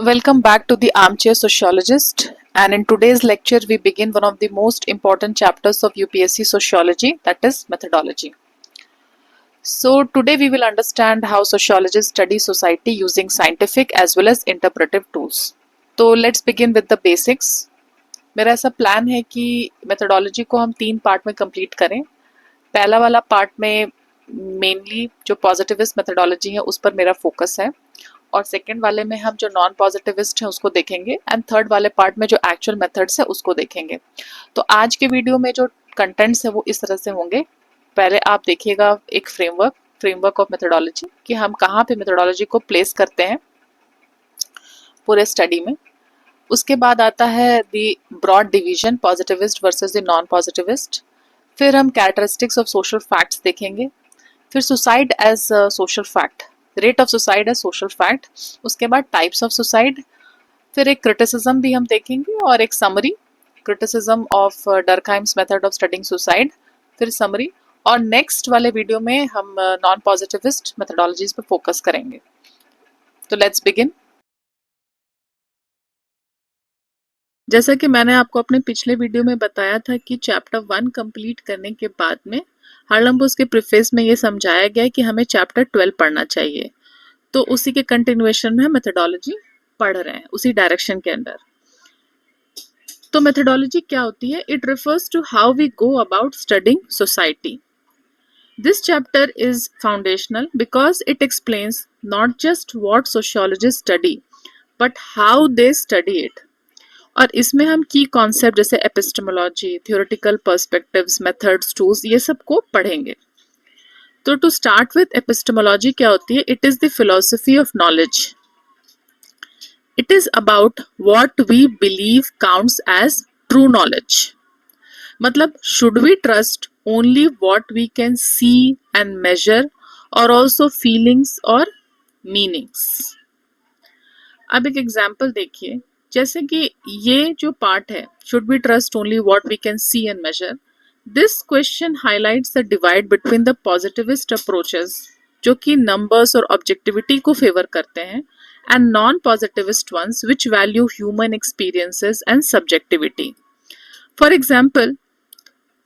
Welcome back to the Armchair Sociologist, and in today's lecture we begin one of the most important chapters of UPSC Sociology, that is methodology. So today we will understand how sociologists study society using scientific as well as interpretive tools. तो let's begin with the basics. मेरा ऐसा plan है कि methodology को हम 3 part में complete करें. पहला वाला पार्ट में मेनली जो पॉजिटिविस्ट मेथोडोलॉजी है उस पर मेरा फोकस है, और सेकेंड वाले में हम जो नॉन पॉजिटिविस्ट हैं उसको देखेंगे, एंड थर्ड वाले पार्ट में जो एक्चुअल मेथड्स है उसको देखेंगे. तो आज के वीडियो में जो कंटेंट्स है वो इस तरह से होंगे. पहले आप देखिएगा एक फ्रेमवर्क ऑफ मेथोडोलॉजी कि हम कहाँ पे मेथोडोलॉजी को प्लेस करते हैं पूरे स्टडी में. उसके बाद आता है the broad division positivist versus the non positivist. फिर हम कैरेक्टरिस्टिक्स ऑफ सोशल फैक्ट्स देखेंगे. फिर suicide as social fact, rate of suicide as social fact. उसके बाद टाइप्स ऑफ सुसाइड. फिर एक क्रिटिसिज्म भी हम देखेंगे और एक summary, criticism of Durkheim's method of studying suicide. फिर समरी, और नेक्स्ट वाले वीडियो में हम नॉन पॉजिटिविस्ट मेथोडोलॉजीज पे फोकस करेंगे. तो लेट्स बिगिन. जैसा कि मैंने आपको अपने पिछले वीडियो में बताया था कि चैप्टर 1 कंप्लीट करने के बाद में हार्लम्बोस के प्रीफेस में ये समझाया गया है कि हमें चैप्टर 12 पढ़ना चाहिए. तो उसी के कंटिन्यूएशन में हम मेथोडोलॉजी पढ़ रहे हैं, उसी डायरेक्शन के अंदर. तो मेथोडोलॉजी क्या होती है? It refers to how we go about studying society. This chapter is foundational because it explains not just what sociologist study but how they study it. और इसमें हम की कॉन्सेप्ट जैसे epistemology, theoretical perspectives, methods, tools, ये सब को पढ़ेंगे. तो to start with epistemology क्या होती है? It is the philosophy of knowledge. It is about what we believe counts as true knowledge. मतलब should we trust only what we can see and measure, और ऑल्सो फीलिंग्स और meanings. अब एक example देखिए, जैसे कि ये जो पार्ट है, should we trust only what we can see and measure. This question highlights the divide between the positivist approaches जो कि नंबर्स और ऑब्जेक्टिविटी को फेवर करते हैं, and non positivist ones which value human experiences and subjectivity. For example,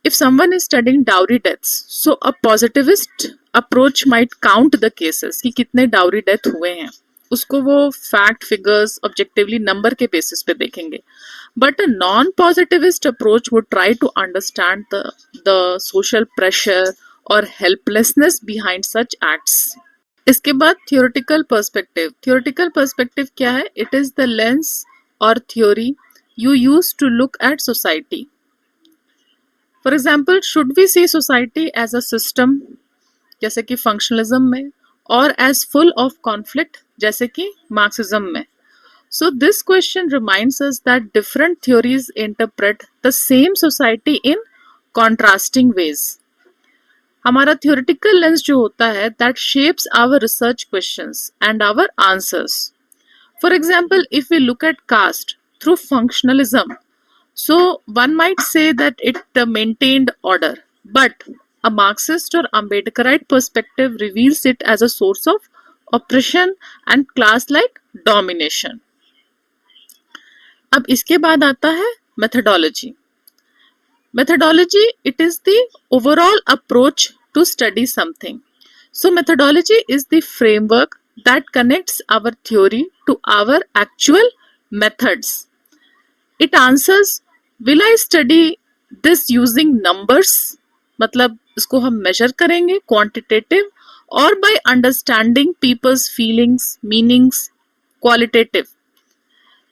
if someone is studying dowry deaths, so a positivist approach might count the cases कि कितने dowry death हुए हैं, उसको वो फैक्ट, फिगर्स, ऑब्जेक्टिवली नंबर के basis पे देखेंगे. But a non positivist approach would try to understand the social pressure और हेल्पलेसनेस बिहाइंड सच एक्ट्स. इसके बाद थ्योरेटिकल पर्सपेक्टिव. थ्योरेटिकल पर्सपेक्टिव क्या है? इट इज द लेंस और theory you use to look at society. For example, should we see society as a system जैसे कि functionalism में, और एज फुल ऑफ कॉन्फ्लिक्ट जैसे कि मार्क्सिज्म में. So this question reminds us that different theories interpret the same society in contrasting ways. हमारा theoretical lens जो होता है that shapes our research questions and our answers. For example, if we look at caste through functionalism, so one might say that it maintained order, but a Marxist or Ambedkarite perspective reveals it as a source of oppression and class-like domination. अब इसके बाद आता है methodology. Methodology, it is the overall approach to study something. So methodology is the framework that connects our theory to our actual methods. It answers, will I study this using numbers? मतलब इसको हम major करेंगे, quantitative, और by understanding people's feelings, meanings, qualitative.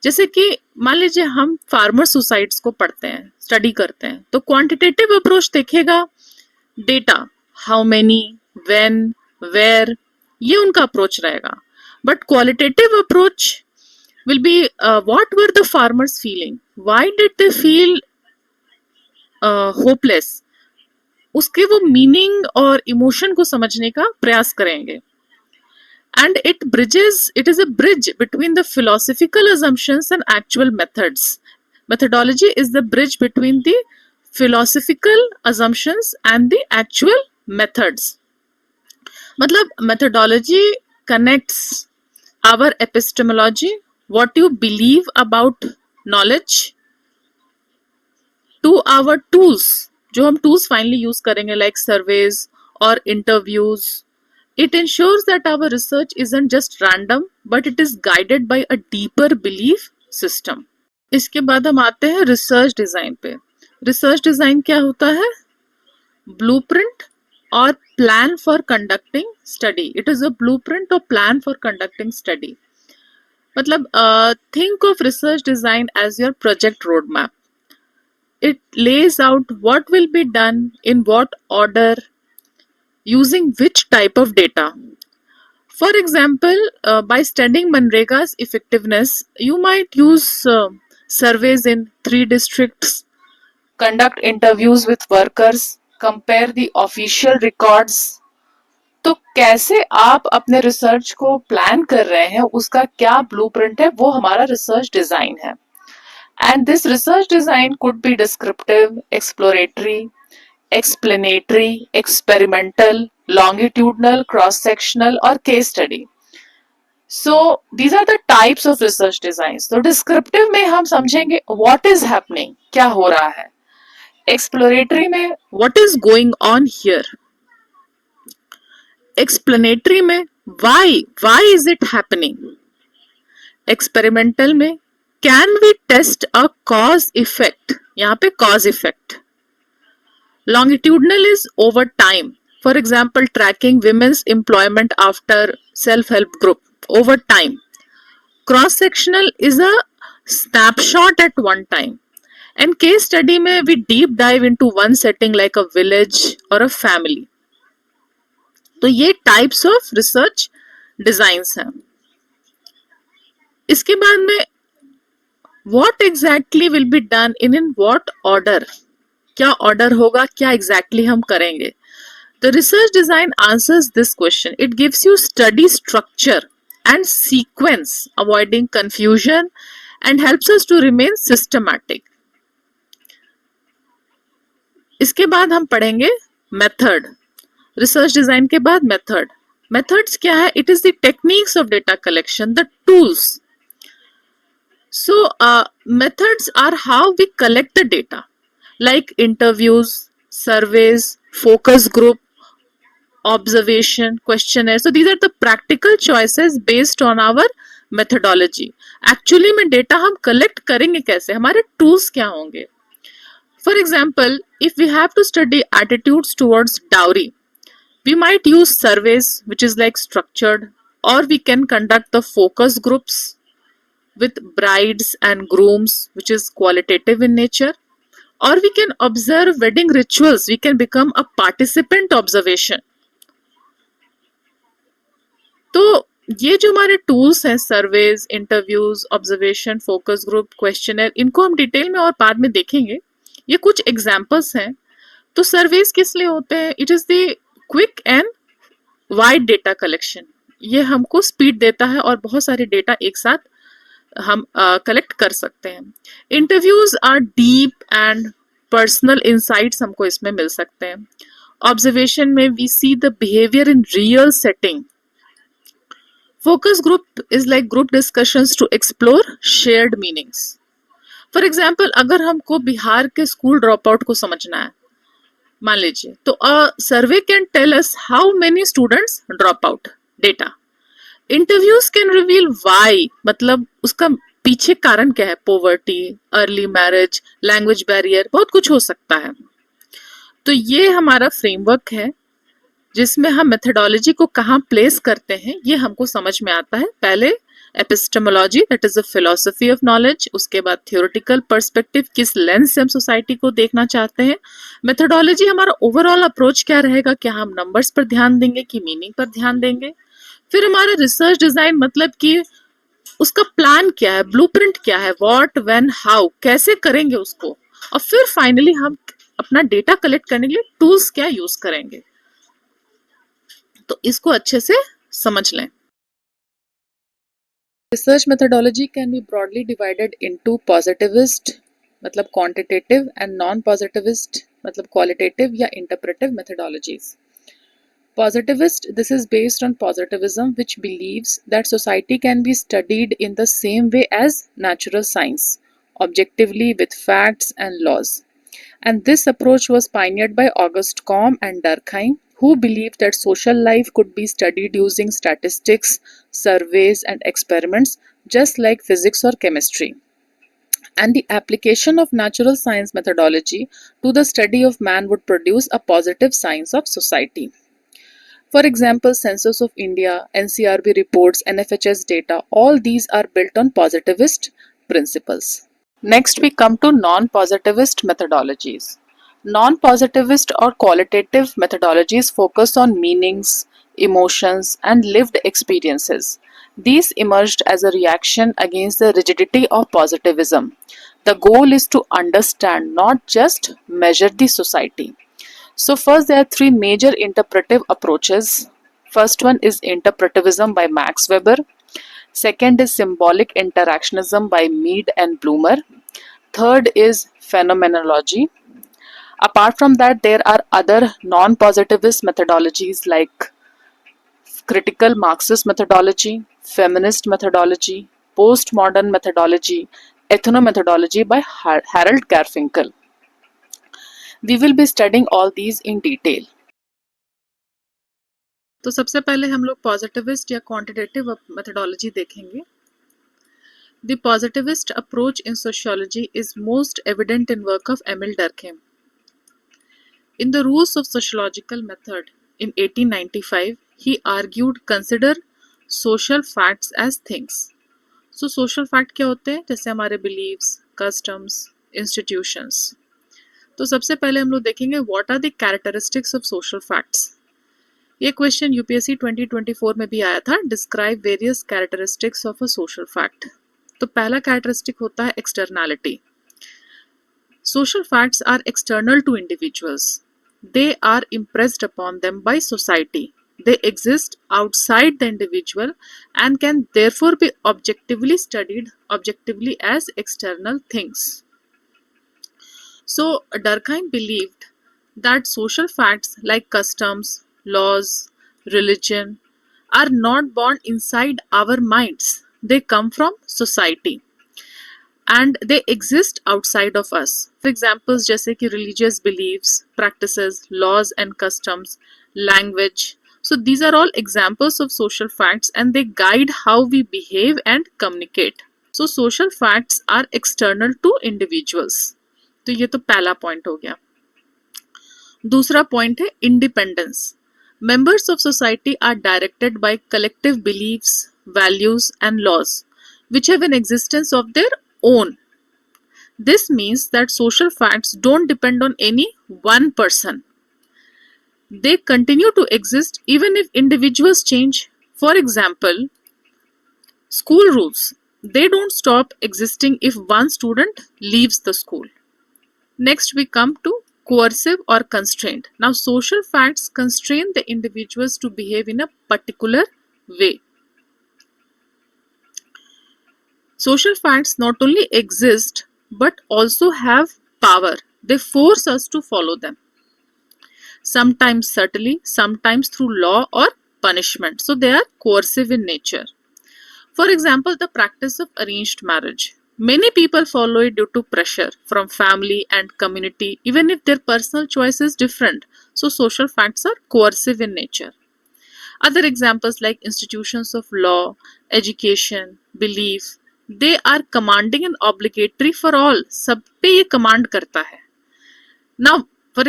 जैसे कि मान लीजिए हम फार्मर सुसाइड्स को पढ़ते हैं, स्टडी करते हैं, तो क्वांटिटेटिव अप्रोच देखेगा, data, how many, when, where, ये उनका अप्रोच रहेगा. But qualitative approach will be what were the farmers feeling, why did they feel hopeless. उसके वो मीनिंग और इमोशन को समझने का प्रयास करेंगे. and it is a bridge between the philosophical assumptions and actual methods. Methodology is the bridge between the philosophical assumptions and the actual methods. मतलब methodology connects our epistemology what you believe about knowledge to our tools, जो हम tools finally use करेंगे like surveys or interviews. It ensures that our research isn't just random but it is guided by a deeper belief system. इसके बाद हम आते हैं research design पे. Research design क्या होता है? ब्लूप्रिंट और plan for conducting study. It is a blueprint और प्लान फॉर कंडक्टिंग स्टडी. मतलब think of research design as your project roadmap. It lays out what will be done in what order, using which type of data. For example, by studying Manrega's effectiveness, you might use surveys in 3 districts, conduct interviews with workers, compare the official records. तो कैसे आप अपने research को plan कर रहे हैं, उसका क्या ब्लूप्रिंट है, वो हमारा रिसर्च डिजाइन है. And this research design could be descriptive, exploratory, explanatory, experimental, longitudinal, cross-sectional और case study. So these are the types of research designs. तो descriptive में हम समझेंगे what is happening, क्या हो रहा है. Exploratory में what is going on here. Explanatory में why is it happening. Experimental में can we test a cause effect, यहाँ पे cause effect. Longitudinal is over time. For example, tracking women's employment after self-help group over time. Cross-sectional is a snapshot at one time. And case study में we deep dive into one setting like a village or a family. तो ये types of research designs हैं. इसके बाद में what exactly will be done in what order, क्या order होगा, क्या exactly हम करेंगे. The research design answers this question. It gives you study structure and sequence, avoiding confusion and helps us to remain systematic. इसके बाद हम पढ़ेंगे method. Research design के बाद method. Methods क्या है? It is the techniques of data collection, the tools. So methods are how we collect the data, like interviews, surveys, focus group, observation, questionnaire. So these are the practical choices based on our methodology. Actually में data हम collect करेंगे कैसे, हमारे tools क्या होंगे. For example, if we have to study attitudes towards dowry, we might use surveys, which is like structured, or we can conduct the focus groups with brides and grooms, which is qualitative in nature, or we can observe wedding rituals. We can become a participant observation. तो ये जो हमारे tools हैं, surveys, interviews, observation, focus group, questionnaire, इनको हम detail में और बाद में देखेंगे. ये कुछ एग्जांपल्स हैं. तो सर्वेज किस लिए होते हैं? It is the quick and wide data collection. ये हमको स्पीड देता है और बहुत सारे डेटा एक साथ हम कलेक्ट कर सकते हैं. Interviews are deep and personal insights हमको इसमें मिल सकते हैं. ऑब्जर्वेशन में we see the behaviour in real setting. Focus group is like group discussions to explore shared meanings. For example, अगर हमको बिहार के स्कूल ड्रॉप आउट को समझना है, मान लीजिए, तो survey can tell us how many students drop out. Data. Interviews can reveal why, मतलब उसका पीछे कारण क्या है. Poverty, early marriage, language barrier, बहुत कुछ हो सकता है. तो ये हमारा फ्रेमवर्क है जिसमें हम मेथडोलॉजी को कहाँ प्लेस करते हैं, ये हमको समझ में आता है. पहले epistemology, that is the philosophy of knowledge. उसके बाद थियोरेटिकल पर्सपेक्टिव, किस लेंस से हम सोसाइटी को देखना चाहते हैं. मेथडोलॉजी, हमारा ओवरऑल अप्रोच क्या रहेगा, क्या हम नंबर्स पर ध्यान देंगे कि मीनिंग पर ध्यान देंगे. फिर हमारा रिसर्च डिजाइन, मतलब कि उसका प्लान क्या है, ब्लूप्रिंट क्या है, व्हाट, व्हेन, हाउ, कैसे करेंगे उसको. और फिर फाइनली हम अपना डेटा कलेक्ट करने के लिए टूल्स क्या यूज करेंगे. तो इसको अच्छे से समझ लें. Research methodology can be broadly divided into positivist मतलब क्वांटिटेटिव एंड नॉन पॉजिटिविस्ट मतलब क्वालिटेटिव या interpretive methodologies. Positivist, this is based on positivism, which believes that society can be studied in the same way as natural science, objectively with facts and laws. And this approach was pioneered by Auguste Comte and Durkheim, who believed that social life could be studied using statistics, surveys, and experiments, just like physics or chemistry. And the application of natural science methodology to the study of man would produce a positive science of society. For example, Census of India, NCRB reports, NFHS data, all these are built on positivist principles. Next, we come to non-positivist methodologies. Non-positivist or qualitative methodologies focus on meanings, emotions, and lived experiences. These emerged as a reaction against the rigidity of positivism. The goal is to understand, not just measure the society. So first there are three major interpretive approaches. First one is interpretivism by Max Weber. Second is symbolic interactionism by Mead and Bloomer. Third is phenomenology. Apart from that, there are other non-positivist methodologies like critical Marxist methodology, feminist methodology, postmodern methodology, ethnomethodology by Harold Garfinkel. We will be studying all these in detail. तो सबसे पहले हम लोग positivist या quantitative methodology देखेंगे. The positivist approach in sociology is most evident in work of Emil Durkheim. In the Rules of Sociological Method in 1895, he argued consider social facts as things. So social fact क्या होते हैं? जैसे हमारे beliefs, customs, institutions. तो सबसे पहले हम लोग देखेंगे what are the characteristics of social facts. ये क्वेश्चन यूपीएससी 2024 में भी आया था. Describe various characteristics of a social fact. तो पहला कैरेक्टरिस्टिक होता है externality. Social facts are external to individuals. They are impressed upon them by society. They exist outside the individual and can therefore be objectively studied objectively as external things. So Durkheim believed that social facts like customs, laws, religion are not born inside our minds. They come from society and they exist outside of us. For examples जैसे कि religious beliefs, practices, laws and customs, language. So these are all examples of social facts and they guide how we behave and communicate. So social facts are external to individuals. तो ये तो पहला point हो गया. दूसरा point है independence. Members of society are directed by collective beliefs, values, and laws, which have an existence of their own. This means that social facts don't depend on any one person. They continue to exist even if individuals change. For example, school rules. They don't stop existing if one student leaves the school. Next, we come to coercive or constraint. Now, social facts constrain the individuals to behave in a particular way. Social facts not only exist but also have power. They force us to follow them. Sometimes subtly, sometimes through law or punishment. So, they are coercive in nature. For example, the practice of arranged marriage. Many people follow it due to pressure from family and community, even if their personal choice is different. So social facts are coercive in nature. Other examples like institutions of law, education, belief, they are commanding and obligatory for all. सब पे ये command करता है. Now, for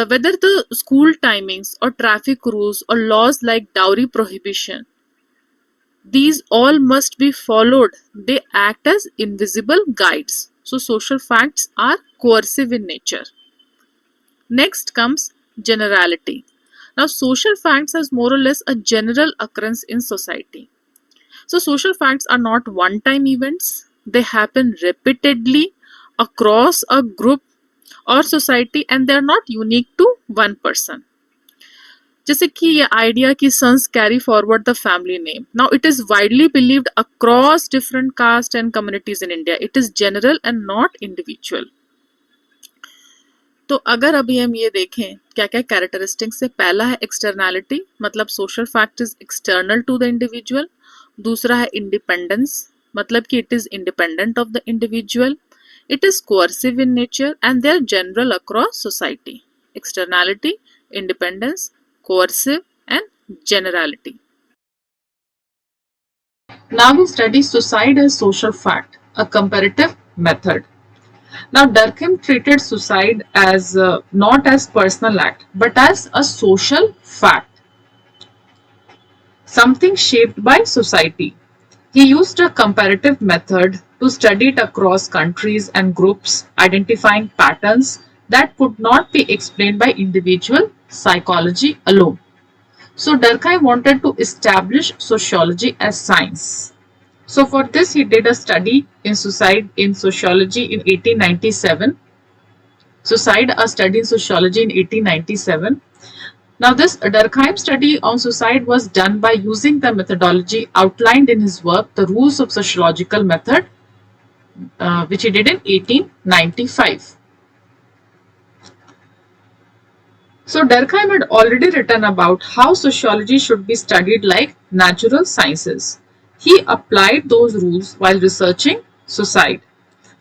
whether the school timings or traffic rules or laws like dowry prohibition, these all must be followed. They act as invisible guides. So social facts are coercive in nature. Next comes generality. Now social facts has more or less a general occurrence in society. So social facts are not one-time events. They happen repeatedly across a group or society and they are not unique to one person. जैसे कि ये idea कि sons carry forward the family name. Now it is widely believed across different castes and communities in India. It is general and not individual. तो अगर अभी हम ये देखें क्या क्या कैरेक्टरिस्टिक्स से, पहला है एक्सटर्नैलिटी, मतलब social fact is external to the individual. दूसरा है इंडिपेंडेंस, मतलब कि it is independent of the individual. It is coercive in nature and they are general across society. Externality, independence, coercive and generality. Now we study suicide as social fact, a comparative method. Now Durkheim treated suicide as not as personal act but as a social fact, something shaped by society. He used a comparative method to study it across countries and groups, identifying patterns that could not be explained by individual psychology alone. So Durkheim wanted to establish sociology as science. So for this he did a study in suicide in sociology in 1897. Suicide, a study in sociology in 1897. Now this Durkheim study on suicide was done by using the methodology outlined in his work, The Rules of Sociological Method, which he did in 1895. So Durkheim had already written about how sociology should be studied like natural sciences. He applied those rules while researching suicide,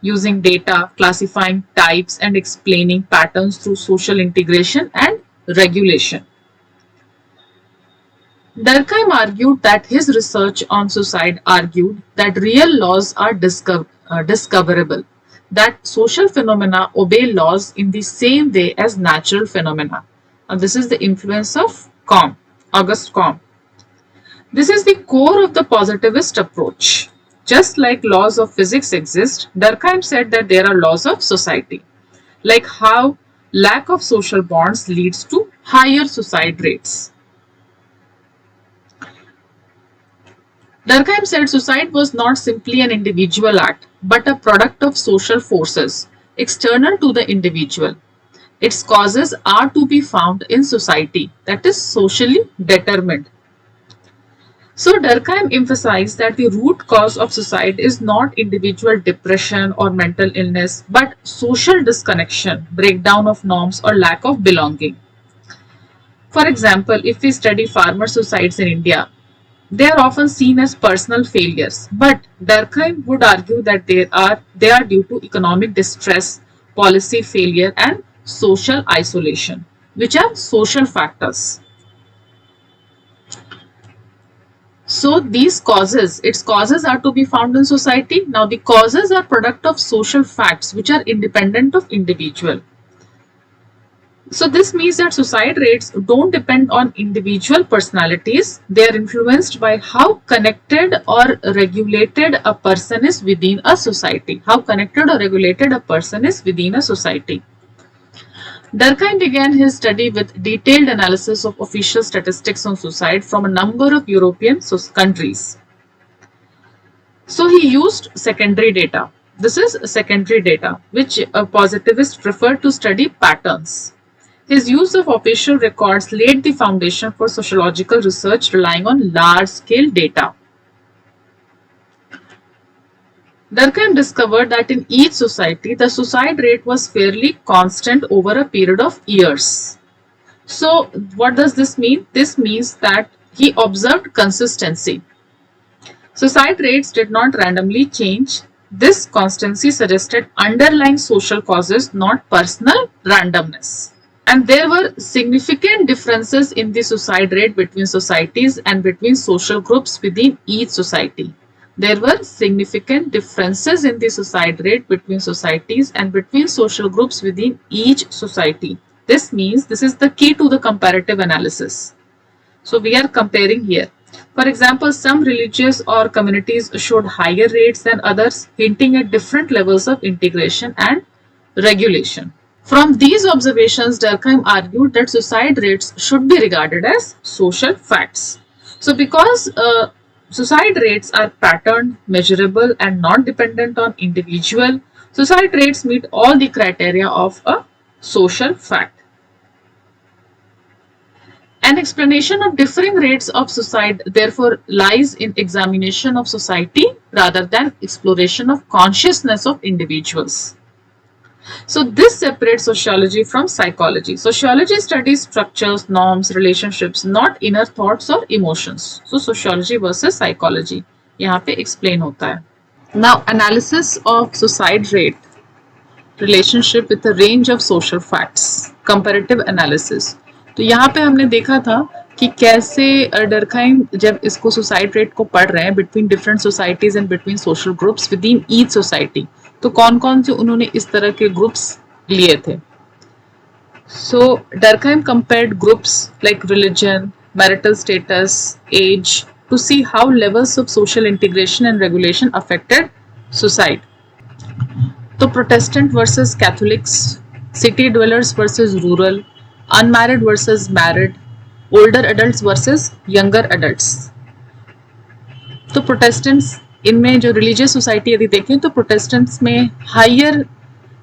using data, classifying types, and explaining patterns through social integration and regulation. Durkheim argued that his research on suicide argued that real laws are discoverable, that social phenomena obey laws in the same way as natural phenomena. And this is the influence of Auguste Comte. This is the core of the positivist approach. Just like laws of physics exist, Durkheim said that there are laws of society, like how lack of social bonds leads to higher suicide rates. Durkheim said suicide was not simply an individual act, but a product of social forces external to the individual. Its causes are to be found in society, that is socially determined. So Durkheim emphasized that the root cause of suicide is not individual depression or mental illness, but social disconnection, breakdown of norms, or lack of belonging. For example, if we study farmer suicides in India, they are often seen as personal failures, but Durkheim would argue that they are due to economic distress, policy failure, and social isolation, which are social factors. So its causes are to be found in society. Now the causes are product of social facts which are independent of individual. So this means that suicide rates don't depend on individual personalities. They are influenced by how connected or regulated a person is within a society. How connected or regulated a person is within a society. Durkheim began his study with detailed analysis of official statistics on suicide from a number of European countries. So he used secondary data. This is secondary data, which positivists prefer to study patterns. His use of official records laid the foundation for sociological research relying on large-scale data. Durkheim discovered that in each society, the suicide rate was fairly constant over a period of years. So what does this mean? This means that he observed consistency. Suicide rates did not randomly change. This constancy suggested underlying social causes, not personal randomness. And there were significant differences in the suicide rate between societies and between social groups within each society. There were significant differences in the suicide rate between societies and between social groups within each society. This means this is the key to the comparative analysis. So we are comparing here. For example, some religious or communities showed higher rates than others, hinting at different levels of integration and regulation. From these observations, Durkheim argued that suicide rates should be regarded as social facts. So because suicide rates are patterned, measurable, and not dependent on individual, suicide rates meet all the criteria of a social fact. An explanation of differing rates of suicide therefore lies in examination of society rather than exploration of consciousness of individuals. So this separates sociology from psychology. Sociology studies structures, norms, relationships, not inner thoughts or emotions. So sociology versus psychology यहाँ पे explain होता है. Now analysis of suicide rate relationship with a range of social facts. Comparative analysis. तो यहाँ पे हमने देखा था कि कैसे डरखाइम जब इसको सुसाइड रेट को पढ़ रहे हैं between different societies and between social groups with in each society, तो कौन कौन से उन्होंने इस तरह के ग्रुप्स लिए थे. So Durkheim compared groups like religion, marital status, age to see how levels of social integration and regulation affected suicide. तो Protestant versus Catholics, city dwellers versus rural, unmarried versus married, older adults versus younger adults. तो Protestants इनमें जो religious society यदि देखें तो Protestants में higher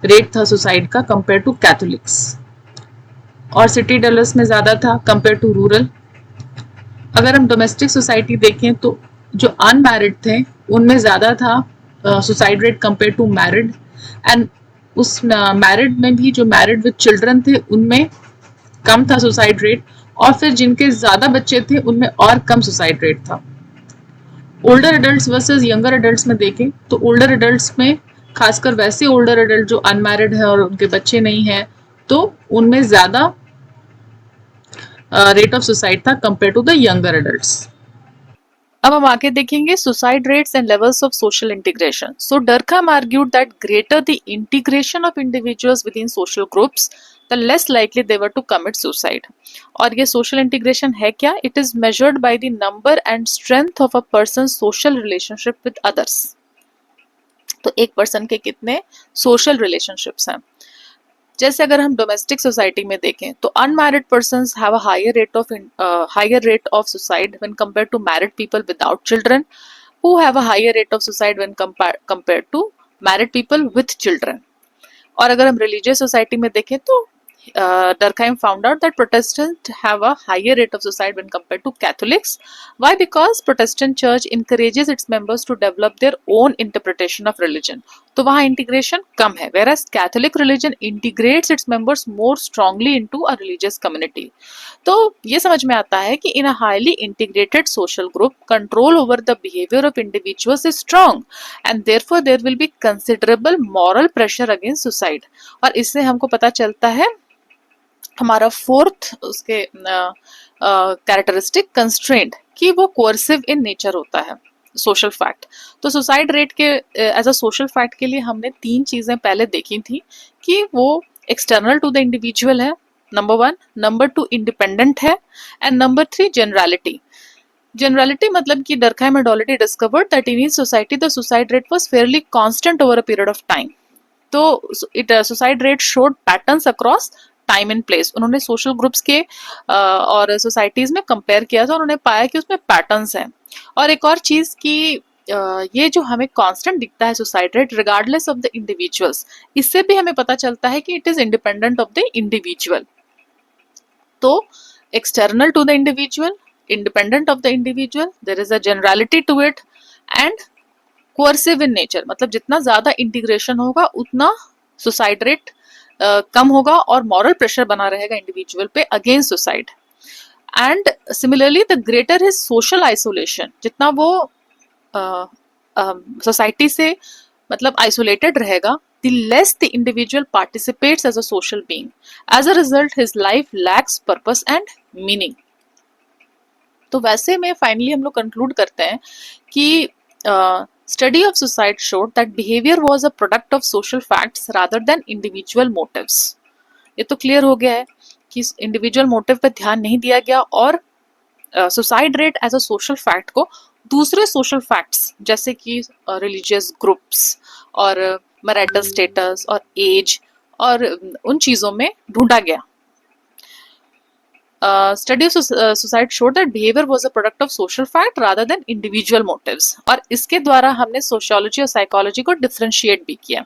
rate था suicide का कंपेयर टू कैथोलिक्स, और सिटी ड्वेलर्स में ज्यादा था कंपेयर टू रूरल. अगर हम डोमेस्टिक सोसाइटी देखें तो जो अनमैरिड थे उनमें ज्यादा था suicide rate compare to married, and उस मैरिड में भी जो मैरिड विद चिल्ड्रन थे उनमें कम था सुसाइड रेट, और फिर जिनके ज्यादा बच्चे थे उनमें और कम सुसाइड रेट था. Older adults versus younger adults में देखें तो ओल्डर एडल्ट्स में खासकर वैसे ओल्डर एडल्ट जो अनमैरिड है और उनके बच्चे नहीं हैं, तो उनमें ज्यादा रेट ऑफ सुसाइड था compare to the younger adults. अब हम आगे देखेंगे suicide rates and levels of social integration. So Durkheim argued that greater the integration of individuals within social groups the less likely they were to commit suicide. और ये social integration है क्या? It is measured by the number and strength of a person's social relationship with others. तो एक person के कितने social relationships हैं. जैसे अगर हम डोमेस्टिक सोसाइटी में देखें तो unmarried persons have a higher rate of suicide when compare to married people without children, who have a higher rate of suicide when compare to married people with children. और अगर हम religious society में देखें तो Durkheim found out that Protestants have a higher rate of suicide when compared to Catholics. Why? Because Protestant Church encourages its members to develop their own interpretation of religion. तो वहाँ integration कम है, whereas Catholic religion integrates its members more strongly into a religious community. तो ये समझ में आता है कि in a highly integrated social group, control over the behavior of individuals is strong, and therefore there will be considerable moral pressure against suicide. और इससे हमको पता चलता है हमारा फोर्थ उसके कैरेक्टरिस्टिक कंस्ट्रेंट कि वो कोर्सिव इन नेचर होता है, सोशल फैक्ट. तो सुसाइड रेट के एज अ सोशल फैक्ट के लिए हमने तीन चीजें पहले देखी थी कि वो एक्सटर्नल टू द इंडिविजुअल है, number one. Number two independent है, and number three generality. Generality मतलब कि Durkheim had already discovered that in his society the suicide rate was fairly constant over a period of time. तो suicide rate showed patterns across time and place. उन्होंने social groups के और societies में compare किया था, उन्होंने पाया कि उसमें पैटर्न्स हैं. और एक और चीज कि ये जो हमें कांस्टेंट दिखता है suicide rate regardless of the individuals, इससे भी हमें पता चलता है कि it is independent of the individual. तो external to the individual, independent of the individual, there is a generality to it, and coercive in nature. मतलब जितना ज्यादा इंटीग्रेशन होगा उतना सुसाइड रेट कम होगा और मॉरल प्रेशर बना रहेगा इंडिविजुअल पे against suicide. And similarly the greater his social isolation, जितना वो सोसाइटी से मतलब आइसोलेटेड रहेगा, the less the individual participates as a social being. As a result, his life lacks purpose and meaning. तो वैसे में फाइनली हम लोग कंक्लूड करते हैं कि study of suicide showed that behavior was a product of social facts rather than individual motives. ये तो क्लियर हो गया है कि इंडिविजुअल मोटिव पे ध्यान नहीं दिया गया, और suicide rate as a social fact को दूसरे सोशल फैक्ट्स जैसे कि रिलीजियस ग्रुप्स और मैरिटल स्टेटस और एज और उन चीजों में ढूंढा गया. Study of suicide showed that behavior was a product of social fact rather than individual motives. और इसके द्वारा हमने सोशियोलॉजी और साइकोलॉजी को डिफरेंशिएट भी किया.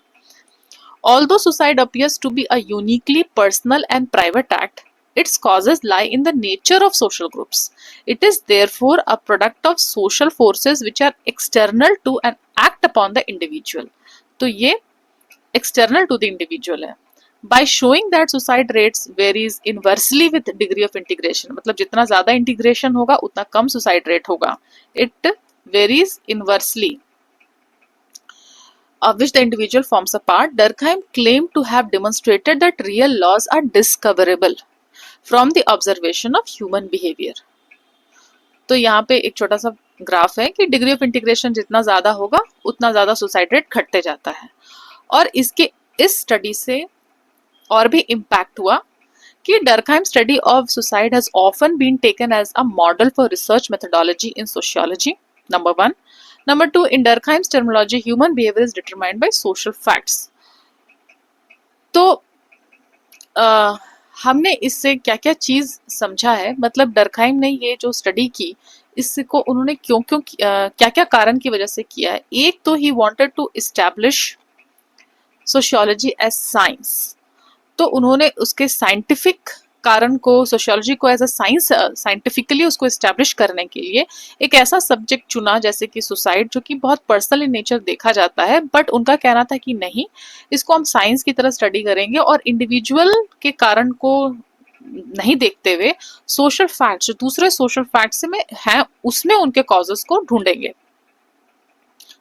Although suicide appears to be a uniquely personal and private act, its causes lie in the nature of social groups. It is therefore a product of social forces which are external to and act upon the individual. तो ये external to the individual है। By showing that suicide rates varies inversely with degree of integration, मतलब जितना ज्यादा integration होगा उतना cum suicide rate होगा। It varies inversely of which the individual forms a part. Durkheim claimed to have demonstrated that real laws are discoverable from the observation of human behavior. तो यहाँ पे एक छोटा सा ग्राफ है कि डिग्री ऑफ इंटीग्रेशन जितना ज्यादा होगा उतना ज्यादा सुसाइड रेट घटते जाता है। और इसके इस स्टडी से और भी इम्पैक्ट हुआ कि Durkheim study of suicide has often been taken as a model for research methodology in sociology. Number one. Number two, in Durkheim's terminology, human behavior is determined by social facts. तो हमने इससे क्या क्या चीज समझा है, मतलब Durkheim ने ये जो स्टडी की इसको उन्होंने क्यों क्यों क्या क्या कारण की वजह से किया है। एक तो he wanted to establish sociology as science, तो उन्होंने उसके साइंटिफिक कारण को, सोशियोलॉजी को एज अ साइंस साइंटिफिकली उसको एस्टैब्लिश करने के लिए एक ऐसा सब्जेक्ट चुना जैसे कि सुसाइड, जो कि बहुत पर्सनल इन नेचर देखा जाता है, बट उनका कहना था कि नहीं, इसको हम साइंस की तरह स्टडी करेंगे और इंडिविजुअल के कारण को नहीं देखते हुए सोशल फैक्ट्स जो दूसरे सोशल फैक्ट्स में हैं उसमें उनके कॉजेस को ढूंढेंगे।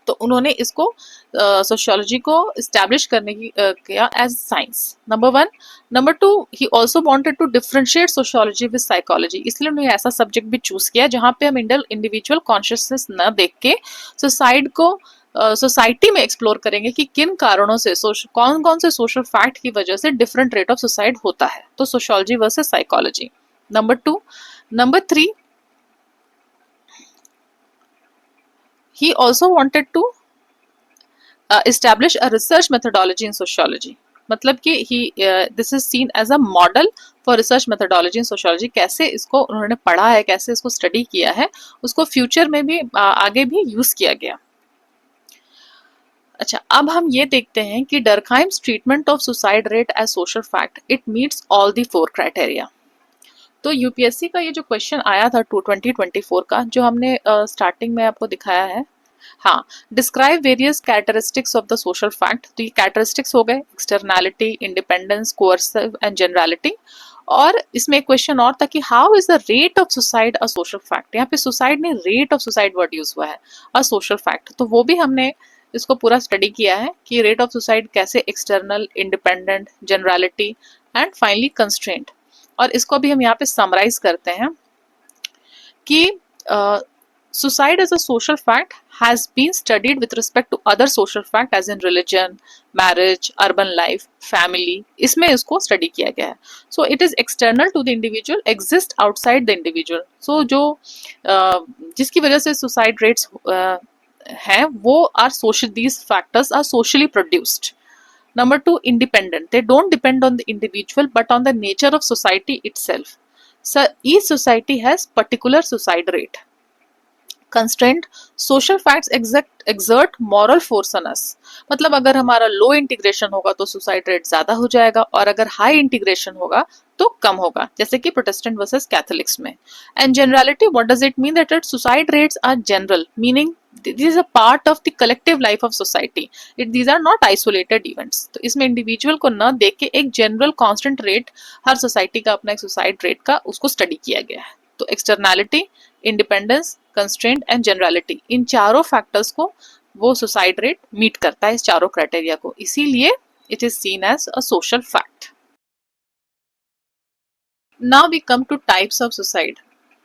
तो उन्होंने इसको सोशियोलॉजी को इस्टेब्लिश करने की किया as science, number one. Number two, he also wanted to differentiate sociology with psychology, इसलिए उन्होंने ऐसा सब्जेक्ट भी चूज किया जहाँ पे हम इंडिविजुअल कॉन्शियसनेस न देख के सुसाइड को सोसाइटी में एक्सप्लोर करेंगे कि किन कारणों से कौन कौन से सोशल फैक्ट की वजह से डिफरेंट रेट ऑफ सुसाइड होता है। तो sociology versus psychology, number two. Number three, he also wanted to establish a research methodology in sociology, मतलब कि he this is seen as a model for research methodology in sociology। कैसे इसको उन्होंने पढ़ा है, कैसे इसको स्टडी किया है, उसको फ्यूचर में भी आगे भी यूज किया गया। अच्छा, अब हम ये देखते हैं कि Durkheim's treatment of suicide rate as social fact, it meets all the four criteria। तो यूपीएससी का ये जो क्वेश्चन आया था 2024 का, जो हमने स्टार्टिंग में आपको दिखाया है, हाँ, describe various characteristics of the social fact. तो ये कैरेक्टरिस्टिक्स हो गए externality, independence, coercive and generality. और इसमें एक क्वेश्चन और था कि how is the rate of suicide a social fact. यहाँ पे सुसाइड नहीं, rate of suicide word use हुआ है, अ सोशल फैक्ट। तो वो भी हमने इसको पूरा स्टडी किया है कि रेट ऑफ सुसाइड कैसे external, independent, generality and finally constraint. और इसको भी हम यहाँ पे समराइज करते हैं कि suicide as a social fact has been studied with respect to other social fact as in religion, marriage, urban life, family, इसमें इसको स्टडी किया गया है। So it is external to the individual, exist outside the individual। So जो जिसकी वजह से suicide rates हैं वो are social, these factors are socially produced। Number two, independent, they don't depend on the individual but on the nature of society itself। So each society has particular suicide rate। Constraint, social facts exert moral force on us, मतलब अगर हमारा लो integration होगा तो suicide rate ज्यादा हो जाएगा और अगर हाई इंटीग्रेशन होगा तो कम होगा, जैसे कि प्रोटेस्टेंट वर्सेस कैथोलिक्स में। And generality, what does it mean? That suicide rates are general, meaning this is a part of the collective life of society, these are not isolated events। तो इसमें individual को न देख के एक general constant rate, हर society का अपना एक सुसाइड रेट का उसको स्टडी किया गया है। तो externality, independence, constraint and generality, इन चारों फैक्टर्स को वो सुसाइड रेट मीट करता है, इस चारों क्राइटेरिया को, इसीलिए it is seen as a social fact. Now we come to types of suicide.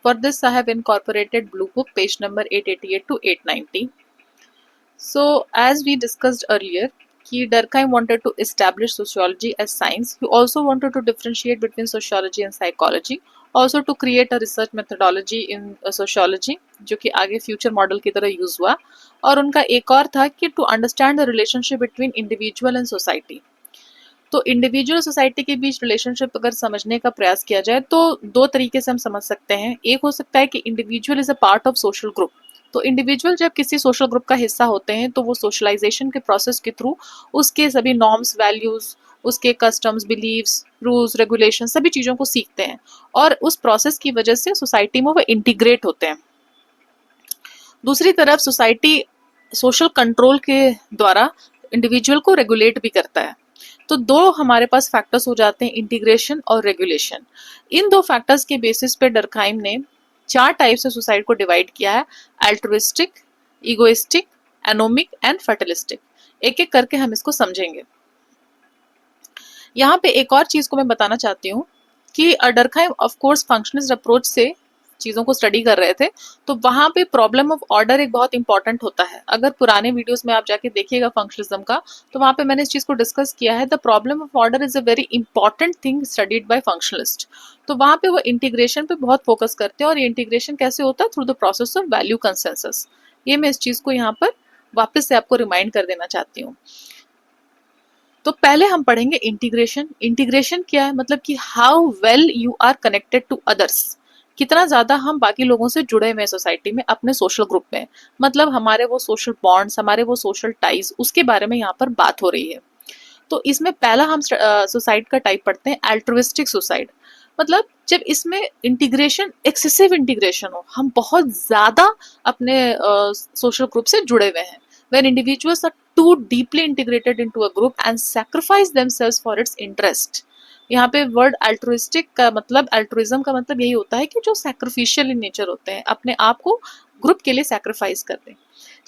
For this, I have incorporated Blue Book, page number 888 to 890. So, as we discussed earlier, कि Durkheim wanted to establish sociology as science. He also wanted to differentiate between sociology and psychology. Also to create a research methodology in sociology, जो कि आगे future model की तरह use हुआ। और उनका एक और था कि to understand the relationship between individual and society। तो इंडिविजुअल सोसाइटी के बीच रिलेशनशिप अगर समझने का प्रयास किया जाए तो दो तरीके से हम समझ सकते हैं। एक हो सकता है कि individual is a part of social group. तो इंडिविजुअल जब किसी सोशल ग्रुप का हिस्सा होते हैं तो वो सोशलाइजेशन के प्रोसेस के थ्रू उसके सभी नॉर्म्स, वैल्यूज, उसके कस्टम्स, बिलीव्स, रूल्स, रेगुलेशन, सभी चीज़ों को सीखते हैं और उस प्रोसेस की वजह से सोसाइटी में वो इंटीग्रेट होते हैं। दूसरी तरफ सोसाइटी सोशल कंट्रोल के द्वारा इंडिविजुअल को रेगुलेट भी करता है। तो दो हमारे पास फैक्टर्स हो जाते हैं, इंटीग्रेशन और रेगुलेशन। इन दो फैक्टर्स के बेसिस पे डर्कहाइम ने 4 टाइप से सुसाइड को डिवाइड किया है, अल्ट्रुइस्टिक, इगोइस्टिक, एनोमिक एंड फर्टिलिस्टिक। एक एक करके हम इसको समझेंगे। यहाँ पे एक और चीज को मैं बताना चाहती हूँ कि डर्कहाइम ऑफ कोर्स फंक्शनिस्ट अप्रोच से चीजों को स्टडी कर रहे थे, तो वहां पे प्रॉब्लम ऑफ ऑर्डर एक बहुत इंपॉर्टेंट होता है। अगर पुराने वीडियोस में आप जाके देखिएगा फंक्शनिज्म का, तो वहां पे मैंने इस चीज को डिस्कस किया है। The problem of order is a very important thing studied by functionalist. तो वहां पे वो इंटीग्रेशन पे बहुत फोकस करते हैं, और ये इंटीग्रेशन कैसे होता है, through the process of value consensus. ये मैं इस चीज को यहाँ पर वापस से आपको रिमाइंड कर देना चाहती हूँ। तो पहले हम पढ़ेंगे इंटीग्रेशन। इंटीग्रेशन क्या है, मतलब कि how well you are connected to others, कितना ज्यादा हम बाकी लोगों से जुड़े हुए हैं सोसाइटी में, अपने सोशल ग्रुप में, मतलब हमारे वो सोशल बॉन्ड्स, हमारे वो सोशल टाइज, उसके बारे में यहाँ पर बात हो रही है। तो इसमें पहला हम सुसाइड का टाइप पढ़ते हैं, एल्ट्रुइस्टिक सुसाइड। मतलब जब इसमें इंटीग्रेशन, एक्सेसिव इंटीग्रेशन हो, हम बहुत ज्यादा अपने सोशल ग्रुप से जुड़े हुए हैं, when individuals are too deeply integrated into a group and sacrifice themselves for its interest। यहाँ पे वर्ड अल्ट्रुइस्टिक का मतलब, अल्ट्रुइज्म का मतलब यही होता है कि जो सैक्रिफिशियल इन नेचर होते हैं, अपने आप को ग्रुप के लिए सैक्रिफाइस करते हैं।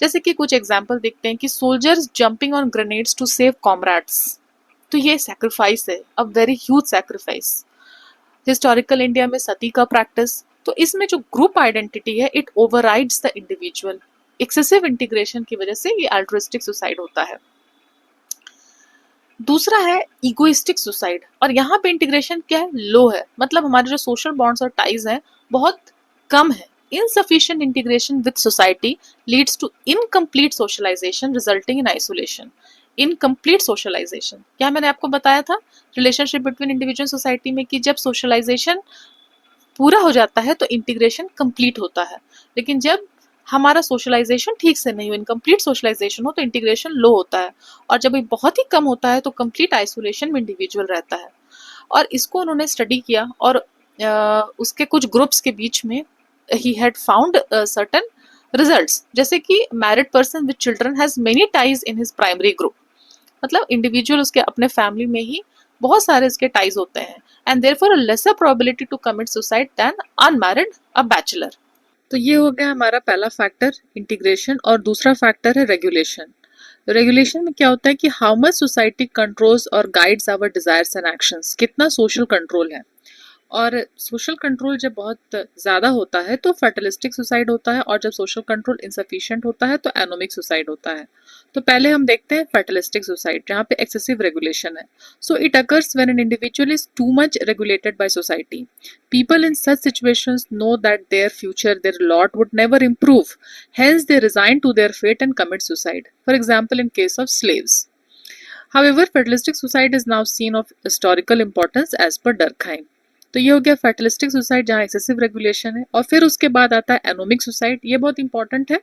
जैसे कि कुछ एग्जांपल देखते हैं कि soldiers jumping on grenades to save comrades, तो ये सैक्रिफाइस है, a very huge sacrifice. Historical India में सती का प्रैक्टिस, तो इसमें जो ग्रुप आइडेंटिटी है, it overrides the individual. Excessive integration की वजह से ये अल्ट्रुइस्टिक सुसाइड होता है। दूसरा है इगोइस्टिक सुसाइड, और यहाँ पे इंटीग्रेशन क्या है, लो है, मतलब हमारे जो सोशल बॉन्ड्स और टाइज हैं बहुत कम है। Insufficient integration with society leads to incomplete socialisation resulting in isolation. Incomplete socialisation क्या मैंने आपको बताया था रिलेशनशिप बिटवीन इंडिविजुअल सोसाइटी में, कि जब सोशलाइजेशन पूरा हो जाता है तो इंटीग्रेशन कंप्लीट होता है, लेकिन जब हमारा सोशलाइजेशन ठीक से नहीं हो, इनकम्प्लीट सोशलाइजेशन हो, तो इंटीग्रेशन लो होता है। और जब ये बहुत ही कम होता है तो कंप्लीट आइसोलेशन में इंडिविजुअल रहता है। और इसको उन्होंने स्टडी किया, और उसके कुछ ग्रुप्स के बीच में he had found certain results, जैसे कि married person with children has many ties in his primary group, मतलब इंडिविजुअल उसके अपने फैमिली में ही बहुत सारे इसके टाइज होते हैं, and therefore a lesser probability to commit suicide than unmarried a bachelor. तो ये हो गया हमारा पहला फैक्टर, इंटीग्रेशन। और दूसरा फैक्टर है रेगुलेशन। रेगुलेशन में क्या होता है कि हाउ मच सोसाइटी कंट्रोल्स और guides our desires and actions, कितना सोशल कंट्रोल है। और सोशल कंट्रोल जब बहुत ज़्यादा होता है तो फर्टिलिस्टिक सुसाइड होता है, और जब सोशल कंट्रोल इनसफिशिएंट होता है तो एनोमिक सुसाइड होता है। तो पहले हम देखते हैं फर्टिलिस्टिक सुसाइड, जहाँ पे एक्सेसिव रेगुलेशन है। So it occurs when an individual is too much regulated by society. People in such situations know that their future, their lot would never improve, hence they resign to their fate and commit suicide, for example in case of slaves. However, fatalistic suicide is now seen of historical importance as per Durkheim। तो ये हो गया फर्टिलिस्टिक suicide, जहाँ excessive regulation है। और फिर उसके बाद आता है एनोमिक सुसाइड, ये बहुत इंपॉर्टेंट है,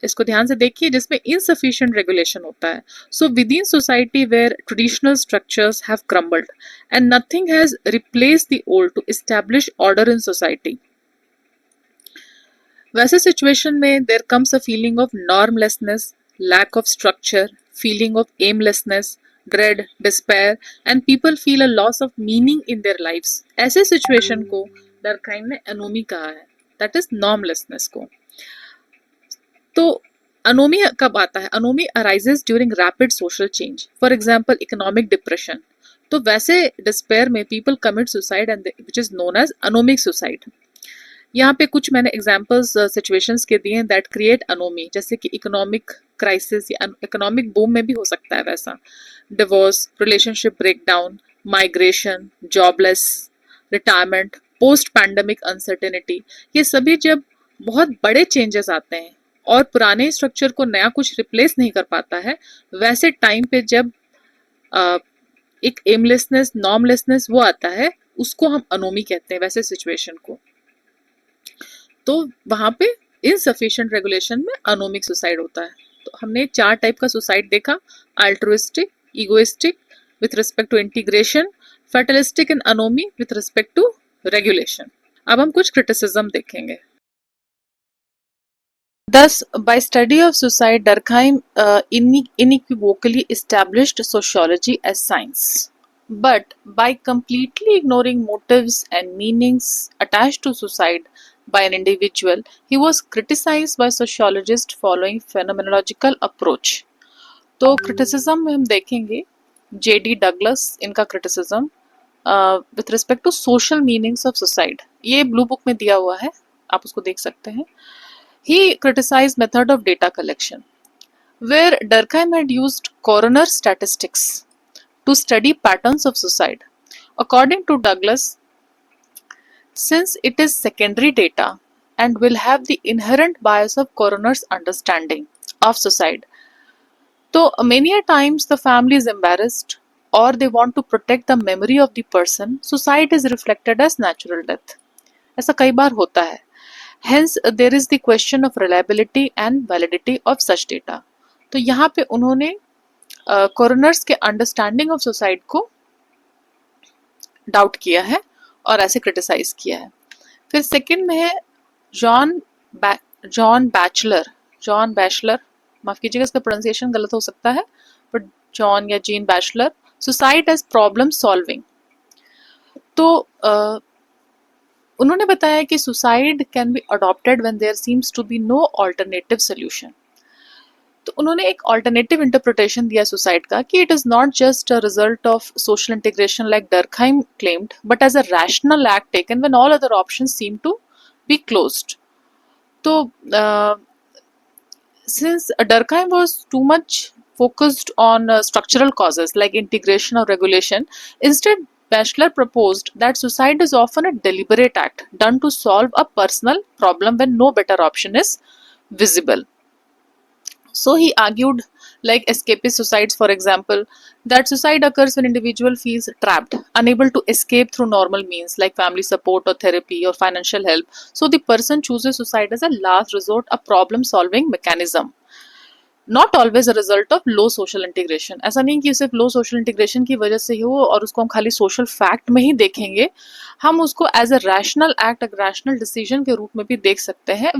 इसको ध्यान से देखिए, जिसमें इनसफिशिएंट रेगुलेशन होता है। So within society where traditional structures have crumbled and nothing has replaced the old to establish order in society. वैसे सिचुएशन में there comes a feeling of normlessness, lack of structure, feeling of aimlessness, dread, despair, and people feel a loss of meaning in their lives। ऐसे situation को Durkheim ने anomie कहा है, that is नॉर्मलेसनेस को। तो अनोमी कब आता है, anomie arises during rapid social change, for example economic depression. तो वैसे डिस्पेयर में people commit suicide and which is known as anomic suicide. यहाँ पे कुछ मैंने एग्जाम्पल्स सिचुएशंस के दिए हैं दैट क्रिएट अनोमी, जैसे कि इकोनॉमिक क्राइसिस या इकोनॉमिक बूम में भी हो सकता है वैसा, divorce, relationship breakdown, migration, jobless, retirement, post pandemic uncertainty. ये सभी जब बहुत बड़े चेंजेस आते हैं और पुराने स्ट्रक्चर को नया कुछ रिप्लेस नहीं कर पाता है, वैसे टाइम पे जब एक एमलेसनेस, नॉर्मलेसनेस वो आता है, उसको हम अनोमी कहते हैं वैसे सिचुएशन को। तो वहां पे इनसफिशिएंट रेगुलेशन में अनोमिक सुसाइड होता है। तो हमने 4 टाइप का सुसाइड देखा, altruistic, egoistic with respect to integration, fatalistic and anomie with respect to regulation. अब हम कुछ क्रिटिसिज्म देखेंगे। Thus, by study of suicide, Durkheim unequivocally established sociology as science. But by completely ignoring motives and meanings attached to suicide by an individual, he was criticized by sociologists following phenomenological approach. तो criticism में हम देखेंगे JD Douglas इनका criticism with respect to social meanings of suicide, ये blue book में दिया हुआ है, आप उसको देख सकते हैं. He criticized method of data collection, where Durkheim had used coroner statistics to study patterns of suicide. According to Douglas, since it is secondary data and will have the inherent bias of coroner's understanding of suicide, so many a times the family is embarrassed or they want to protect the memory of the person, suicide is reflected as natural death. ऐसा कई बार होता है. Hence, there is the question of reliability and validity of such data. तो यहाँ पे उन्होंने coroners के understanding of suicide को डाउट किया है और ऐसे क्रिटिसाइज किया है. फिर सेकंड में है जॉन बैचलर, माफ कीजिएगा इसका प्रोनाउंसिएशन गलत हो सकता है, बट जॉन या Jean Baechler, suicide as problem solving. तो उन्होंने बताया कि suicide can be adopted when there seems to be no alternative solution. तो उन्होंने एक अल्टरनेटिव इंटरप्रिटेशन दिया सुसाइड का कि it is not just a result of social integration like Durkheim claimed, but as a rational act taken when all other options seem to be closed. तो since Durkheim was too much focused on structural causes like integration or regulation, instead Bachelor proposed that suicide is often a deliberate act done to solve a personal problem when no better option is visible. So he argued, like escapist suicides, for example, that suicide occurs when individual feels trapped, unable to escape through normal means like family support or therapy or financial help. So the person chooses suicide as a last resort, a problem-solving mechanism. Not always a result of low social integration. ऐसा नहीं कि सिर्फ लो social integration की वजह से ही हो और उसको हम खाली सोशल फैक्ट में ही देखेंगे, हम उसको as a rational act, a rational decision के रूप में भी देख सकते हैं,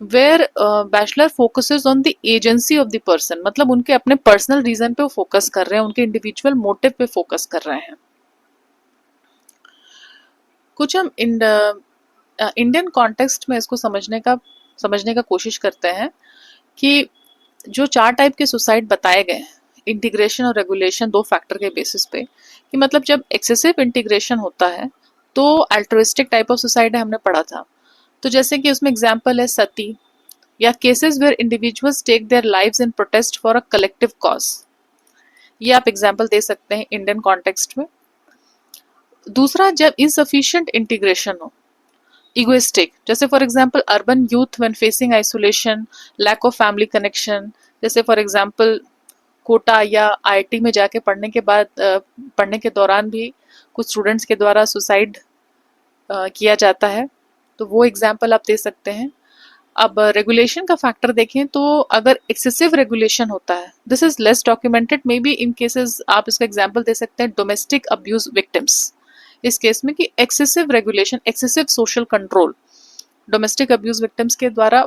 where Baechler focuses on the agency of the person. मतलब उनके अपने पर्सनल रीजन पे वो फोकस कर रहे हैं, उनके इंडिविजुअल मोटिव पे फोकस कर रहे हैं. कुछ हम इंडियन कॉन्टेक्स्ट में इसको समझने का कोशिश करते हैं कि जो 4 टाइप के सुसाइड बताए गए, इंटीग्रेशन और रेगुलेशन 2 फैक्टर के बेसिस पे, कि मतलब जब एक्सेसिव इंटीग्रेशन होता है तो अल्ट्रुइस्टिक टाइप ऑफ सुसाइड है, हमने पढ़ा था. तो जैसे कि उसमें एग्जांपल है सती, या cases where individuals take their lives in protest for a collective cause. ये आप एग्जांपल दे सकते हैं इंडियन कॉन्टेक्स्ट में. दूसरा, जब इनसफिशिएंट इंटीग्रेशन हो, egoistic, जैसे for example urban youth when facing isolation, lack of family connection. जैसे फॉर एग्जांपल कोटा या आईआईटी में जाके पढ़ने के दौरान भी कुछ स्टूडेंट्स के द्वारा सुसाइड किया जाता है, तो वो एग्जांपल आप दे सकते हैं. अब रेगुलेशन का फैक्टर देखें तो अगर एक्सेसिव रेगुलेशन होता है, this is less documented, may be in cases आप इसका एग्जांपल दे सकते हैं डोमेस्टिक अब्यूज विक्टिम्स. इस केस में कि excessive regulation, excessive social control, domestic abuse victims के द्वारा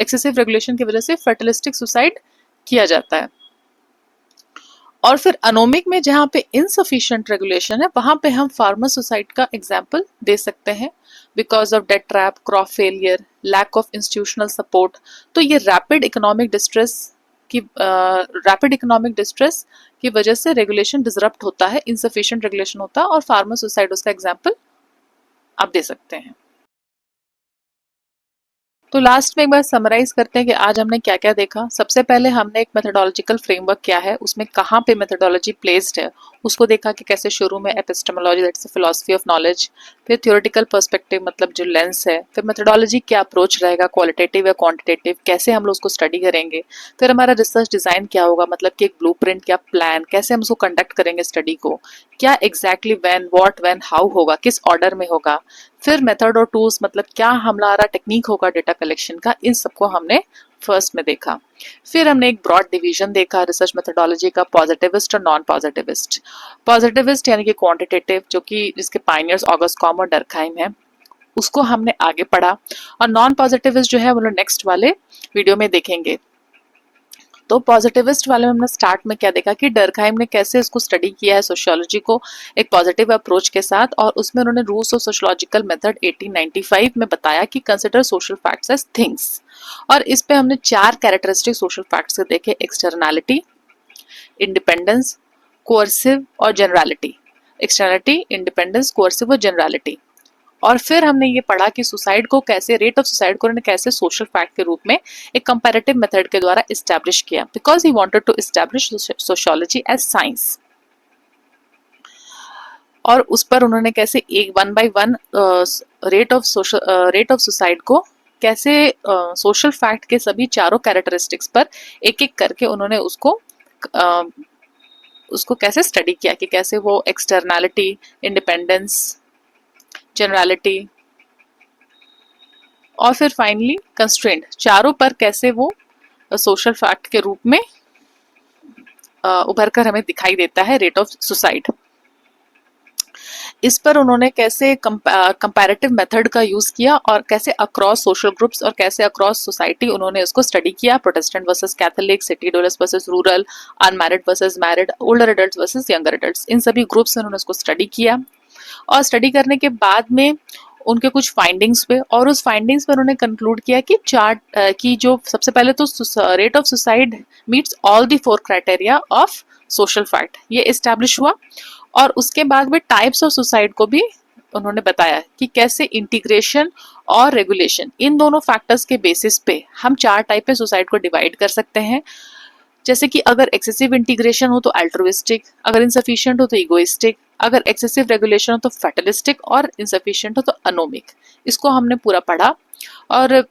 एक्सेसिव रेगुलेशन की वजह से फर्टिलिस्टिक सुसाइड किया जाता है. और फिर अनोमिक में जहाँ पे इनसफिशिएंट रेगुलेशन है, वहां पे हम फार्मर सुसाइड का एग्जाम्पल दे सकते हैं, because of debt trap, crop failure, lack of institutional support. तो ये रैपिड इकोनॉमिक डिस्ट्रेस की वजह से रेगुलेशन डिसरप्ट होता है, इनसफिशिएंट रेगुलेशन होता है, और फार्मर सुसाइड उसका एग्जाम्पल आप दे सकते हैं. तो लास्ट में एक बार समराइज करते हैं कि आज हमने क्या क्या देखा. सबसे पहले हमने एक मेथोडोलॉजिकल फ्रेमवर्क क्या है, उसमें कहाँ पे मेथोडोलॉजी प्लेस्ड है उसको देखा कि कैसे शुरू में epistemology, that's philosophy of knowledge, फिर थ्योरेटिकल पर्सपेक्टिव मतलब जो लेंस है, फिर मेथोडोलॉजी क्या अप्रोच रहेगा, क्वालिटेटिव या क्वांटिटेटिव, कैसे हम लोग उसको स्टडी करेंगे, फिर हमारा रिसर्च डिजाइन क्या होगा, मतलब कि एक ब्लूप्रिंट, क्या प्लान, कैसे हम उसको कंडक्ट करेंगे स्टडी को, क्या exactly when, what, when, how होगा, किस ऑर्डर में होगा, फिर मेथड और टूल्स मतलब क्या हमारा टेक्निक होगा डेटा कलेक्शन का, इन सबको हमने फर्स्ट में देखा. फिर हमने एक ब्रॉड डिवीजन देखा रिसर्च मेथोडोलॉजी का, पॉजिटिविस्ट और नॉन पॉजिटिविस्ट. पॉजिटिविस्ट यानी कि क्वांटिटेटिव, जो कि जिसके पायनियर्स ऑगस्ट कॉम और डर्कहाइम है. उसको हमने आगे पढ़ा। और नॉन पॉजिटिविस्ट जो है वो लोग नेक्स्ट वाले वीडियो में देखेंगे। तो पॉजिटिविस्ट वाले में हमने स्टार्ट में क्या देखा कि डर्कहाइम ने कैसे इसको स्टडी किया है सोशियोलॉजी को एक पॉजिटिव अप्रोच के साथ, और उसमें उन्होंने रूल्स ऑफ सोशियोलॉजिकल मेथड 1895 में बताया कि consider social facts as things. और इस पे हमने 4 कैरेक्टरिस्टिक सोशल फैक्ट्स के देखे, एक्सटर्नैलिटी, इंडिपेंडेंस, कोअर्सिव और जनरलिटी। एक्सटर्नलिटी, इंडिपेंडेंस, कोअर्सिव और जनरलिटी। और फिर हमने ये पढ़ा कि सुसाइड को कैसे, रेट ऑफ सुसाइड को उन्होंने कैसे सोशल फैक्ट के रूप में एक कंपैरेटिव मेथड के द्वारा इस्टेब्लिश किया, because he wanted to establish sociology as science. और उस पर उन्होंने कैसे एक 1 by 1 रेट ऑफ सुसाइड को कैसे सोशल फैक्ट के सभी चारों कैरेक्टरिस्टिक्स पर एक एक करके उन्होंने उसको कैसे स्टडी किया कि कैसे वो एक्सटर्नैलिटी, इंडिपेंडेंस, जनरलिटी और फिर फाइनली कंस्ट्रेंट, चारों पर कैसे वो सोशल फैक्ट के रूप में उभर कर हमें दिखाई देता है रेट ऑफ सुसाइड। इस पर उन्होंने कैसे कंपैरेटिव मेथड का यूज किया और कैसे अक्रॉस सोशल ग्रुप्स और कैसे अक्रॉस सोसाइटी उन्होंने उसको स्टडी किया, Protestant versus Catholic, city developers versus rural, unmarried versus married, older adults versus younger adults, इन सभी ग्रुप्स में उन्होंने उसको स्टडी किया। और स्टडी करने के बाद में उनके कुछ फाइंडिंग्स पे, और उस फाइंडिंग्स पर उन्होंने कंक्लूड किया कि की जो सबसे पहले तो rate of suicide meets all the 4 criteria of social fact, ये एस्टैब्लिश हुआ। और उसके बाद में टाइप्स ऑफ सुसाइड को भी उन्होंने बताया कि कैसे इंटीग्रेशन और रेगुलेशन, इन दोनों फैक्टर्स के बेसिस पे हम 4 टाइप पे सुसाइड को डिवाइड कर सकते हैं। जैसे कि अगर एक्सेसिव इंटीग्रेशन हो तो अल्ट्रुइस्टिक, अगर इनसफिशिएंट हो तो इगोइस्टिक, अगर एक्सेसिव रेगुलेशन हो तो फैटलिस्टिक और इनसफिशिएंट हो तो अनोमिक। इसको हमने पूरा पढ़ा। और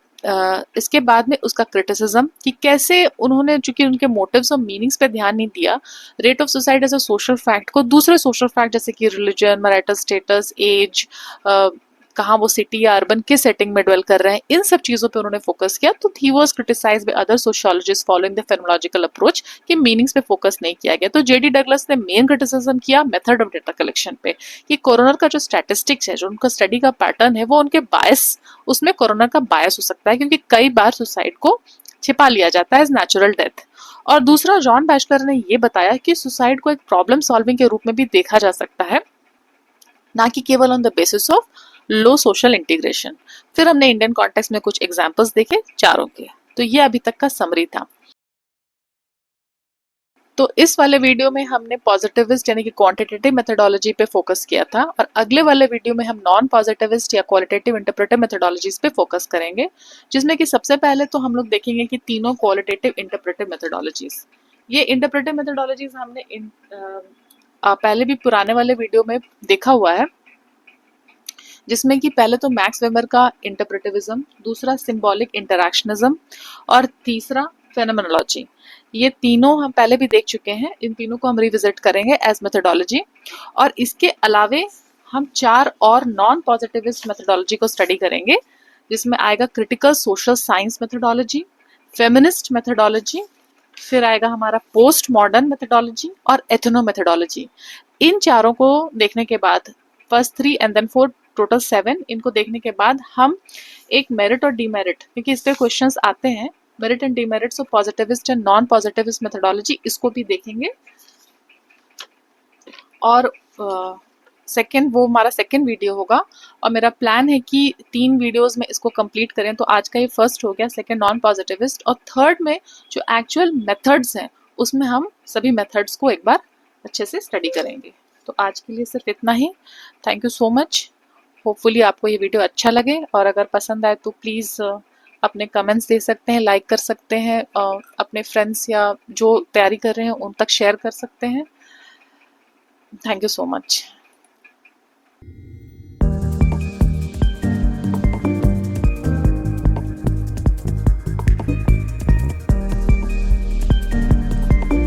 इसके बाद में उसका क्रिटिसिज्म कि कैसे उन्होंने, चूंकि उनके मोटिव्स और मीनिंग्स पे ध्यान नहीं दिया, rate of suicide as a social fact को दूसरे सोशल फैक्ट जैसे कि रिलीजन, मैरिटल स्टेटस, एज, कहाँ वो सिटी या अर्बन किस सेटिंग में ड्वेल कर रहे हैं, इन सब चीजों पे उन्होंने फोकस किया। तो he was criticised by other sociologist following the phenological approach कि मीनिंग्स पे फोकस नहीं किया गया। तो जेडी डगलस ने मेन क्रिटिसिज्म किया मेथड ऑफ डेटा कलेक्शन पे कि कोरोनर का जो स्टैटिस्टिक्स है, जो उनका स्टडी का पैटर्न है, वो उनके बायस, उसमें कोरोनर का बायस हो सकता है क्योंकि कई बार सुसाइड को छिपा लिया जाता है एज नेचुरल डेथ। और दूसरा, जॉन बैचलर ने ये बताया कि सुसाइड को एक प्रॉब्लम सॉल्विंग के रूप में भी देखा जा सकता है, ना कि केवल on the basis of low social integration. फिर हमने इंडियन कॉन्टेक्स्ट में कुछ एग्जांपल्स देखे चारों के। तो ये अभी तक का समरी था। तो इस वाले वीडियो में हमने पॉजिटिविस्ट यानी कि क्वांटिटेटिव मेथोडोलॉजी पे फोकस किया था, और अगले वाले वीडियो में हम नॉन पॉजिटिविस्ट या क्वालिटेटिव इंटरप्रेटिव मेथोडोलॉजीज पे फोकस करेंगे, जिसमें कि सबसे पहले तो हम लोग देखेंगे कि तीनों क्वालिटेटिव इंटरप्रेटिव मेथोडोलॉजीज। ये इंटरप्रेटिव मेथोडोलॉजीज हमने पहले भी पुराने वाले वीडियो में देखा हुआ है, जिसमें कि पहले तो मैक्स वेबर का इंटरप्रेटिविज्म, दूसरा सिंबॉलिक इंटरैक्शनिज्म और तीसरा फेनोमेनोलॉजी। ये तीनों हम पहले भी देख चुके हैं, इन तीनों को हम रिविजिट करेंगे एज मेथोडोलॉजी। और इसके अलावे हम 4 और नॉन पॉजिटिविस्ट मेथोडोलॉजी को स्टडी करेंगे, जिसमें आएगा critical social science methodology, feminist methodology, फिर आएगा हमारा पोस्ट मॉडर्न मेथोडोलॉजी और एथनो मेथोडोलॉजी। इन चारों को देखने के बाद, फर्स्ट 3 एंड देन 4, टोटल 7, इनको देखने के बाद हम एक मेरिट और डीमेरिट, क्योंकि इस पे क्वेश्चंस आते हैं, merit and demerits of positivist and non positivist methodology, इसको भी देखेंगे। और सेकंड, वो हमारा सेकंड वीडियो होगा, और मेरा प्लान है कि 3 वीडियोस में इसको कंप्लीट करें। तो आज का ये फर्स्ट हो गया, सेकंड नॉन पॉजिटिविस्ट, और थर्ड में जो एक्चुअल मेथड्स हैं उसमें हम सभी मेथड्स को एक बार अच्छे से स्टडी करेंगे। तो आज के लिए सिर्फ इतना ही। Thank you so much. Hopefully आपको ये वीडियो अच्छा लगे, और अगर पसंद आए तो प्लीज़ अपने कमेंट्स दे सकते हैं, लाइक कर सकते हैं, अपने फ्रेंड्स या जो तैयारी कर रहे हैं उन तक शेयर कर सकते हैं। Thank you so much.